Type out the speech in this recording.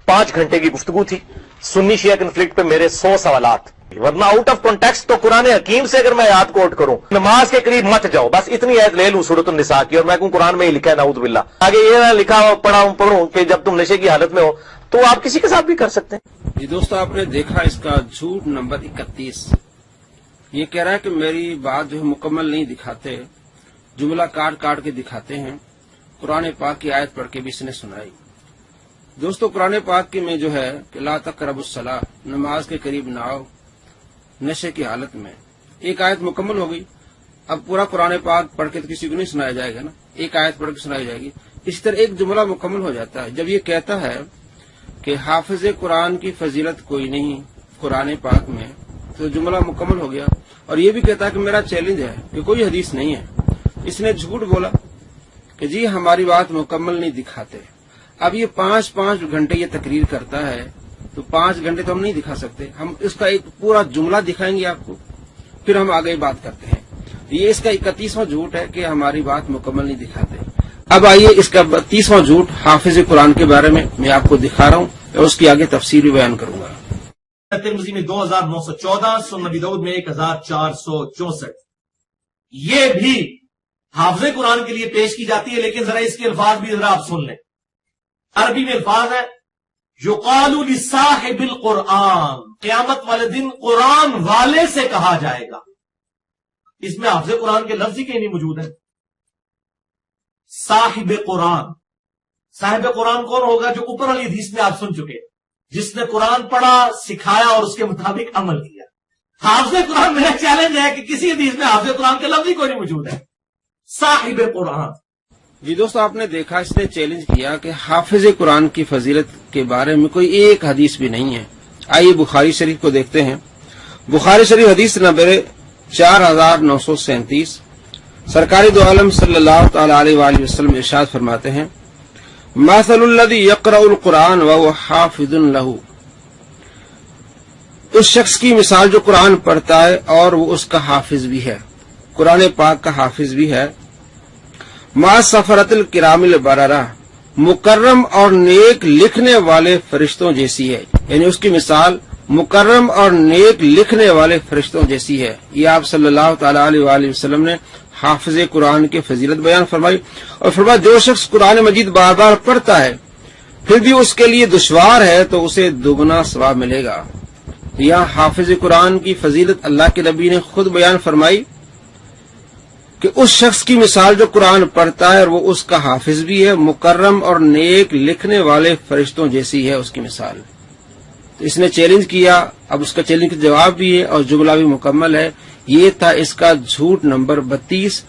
5 घंटे की गुफ्तगू थी। सुन्नी शिया कन्फ्लिक्ट पे मेरे 100 सवालात, वरना आउट ऑफ कॉन्टेक्स्ट तो कुरान हकीम से अगर मैं आयत कोट करूं, नमाज के करीब मत जाओ, बस इतनी आयत ले लूं सूरत निसा की और मैं कहूं कुरान में ही लिखा है नाउज़ बिल्लाह, आगे ये ना लिखा हो पढ़ूं कि जब तुम नशे की हालत में हो तो आप किसी के साथ भी कर सकते हैं। जी दोस्तों, आपने देखा इसका झूठ नंबर 31। ये कह रहा है कि मेरी बात जो है मुकम्मल नहीं दिखाते, जुमला काट काट के दिखाते हैं। कुरान पाक की आयत पढ़ के भी इसने सुनाई। दोस्तों, कुरान पाक की में जो है कि ला तक़रबुस्सलाह, नमाज के करीब ना आओ नशे की हालत में, एक आयत मुकम्मल हो गई। अब पूरा कुरान पाक पढ़ के तो किसी को नहीं सुनाया जाएगा ना, एक आयत पढ़ के सुनाई जाएगी। इसी तरह एक जुमला मुकम्मल हो जाता है। जब ये कहता है कि हाफिज कुरान की फजीलत कोई नहीं कुरान पाक में, तो जुमला मुकम्मल हो गया। और ये भी कहता है कि मेरा चैलेंज है कि कोई हदीस नहीं है। इसने झूठ बोला कि जी हमारी बात मुकम्मल नहीं दिखाते। अब ये 5-5 घंटे ये तकरीर करता है, तो 5 घंटे तो हम नहीं दिखा सकते। हम इसका एक पूरा जुमला दिखाएंगे आपको, फिर हम आगे बात करते हैं। ये इसका 31वां झूठ है कि हमारी बात मुकम्मल नहीं दिखाते। अब आइए इसका 32वां झूठ हाफिज कुरान के बारे में मैं आपको दिखा रहा हूँ और उसकी आगे तफसीर भी बयान करूंगा। तिरमिज़ी में 2914, सुनन नबी दाऊद में 1464। ये भी हाफिज कुरान के लिए पेश की जाती है, लेकिन जरा इसके अल्फाज भी जरा आप सुन लें। अरबी में अल्फाज है युक़ालु लिसाहिबिल कुरान, क़यामत वाले दिन कुरान वाले से कहा जाएगा। इसमें हाफिज कुरान के लफ्ज ही कहीं नहीं मौजूद है। साहिब कुरान, साहिब कुरान कौन होगा? जो ऊपर वाली हदीस में आप सुन चुके, जिसने कुरान पढ़ा, सिखाया और उसके मुताबिक अमल किया। हाफिज कुरान, मेरा चैलेंज है कि किसी हदीस में हाफिज कुरान के लफ्ज ही कोई नहीं मौजूद है। साहिब कुरान। जी दोस्तों, आपने देखा इसने चैलेंज किया कि हाफिज कुरान की फजीलत के बारे में कोई एक हदीस भी नहीं है। आइए बुखारी शरीफ को देखते हैं। बुखारी शरीफ हदीस नंबर 4937। सरकारी दो आलम सल्लल्लाहु तआला अलैहि वसल्लम इरशाद फरमाते हैं, मसलुल लज़ी यक़रउल कुरान व हुवा हाफ़िज़ुन लहू, उस शख्स की मिसाल जो कुरान पढ़ता है और वो उसका हाफिज भी है, कुरान पाक का हाफिज भी है। मा सफरतुल किरामिल बररा, मुकर्रम और नेक लिखने वाले फरिश्तों जैसी है। यानी उसकी मिसाल मुकर्रम और नेक लिखने वाले फरिश्तों जैसी है। ये आप सल्लल्लाहु तआला अलैहि वसल्लम ने हाफिज कुरान की फजीलत बयान फरमाई। और फरमाया जो शख्स कुरान मजीद बार बार पढ़ता है फिर भी उसके लिए दुश्वार है तो उसे दुगना सवाब मिलेगा। यहाँ हाफिज कुरान की फजीलत अल्लाह के नबी ने खुद बयान फरमाई कि उस शख्स की मिसाल जो कुरान पढ़ता है और वो उसका हाफिज भी है, मुकर्रम और नेक लिखने वाले फरिश्तों जैसी है उसकी मिसाल। तो इसने चैलेंज किया, अब उसका चैलेंज का जवाब भी है और जुमला भी मुकम्मल है। ये था इसका झूठ नंबर 32।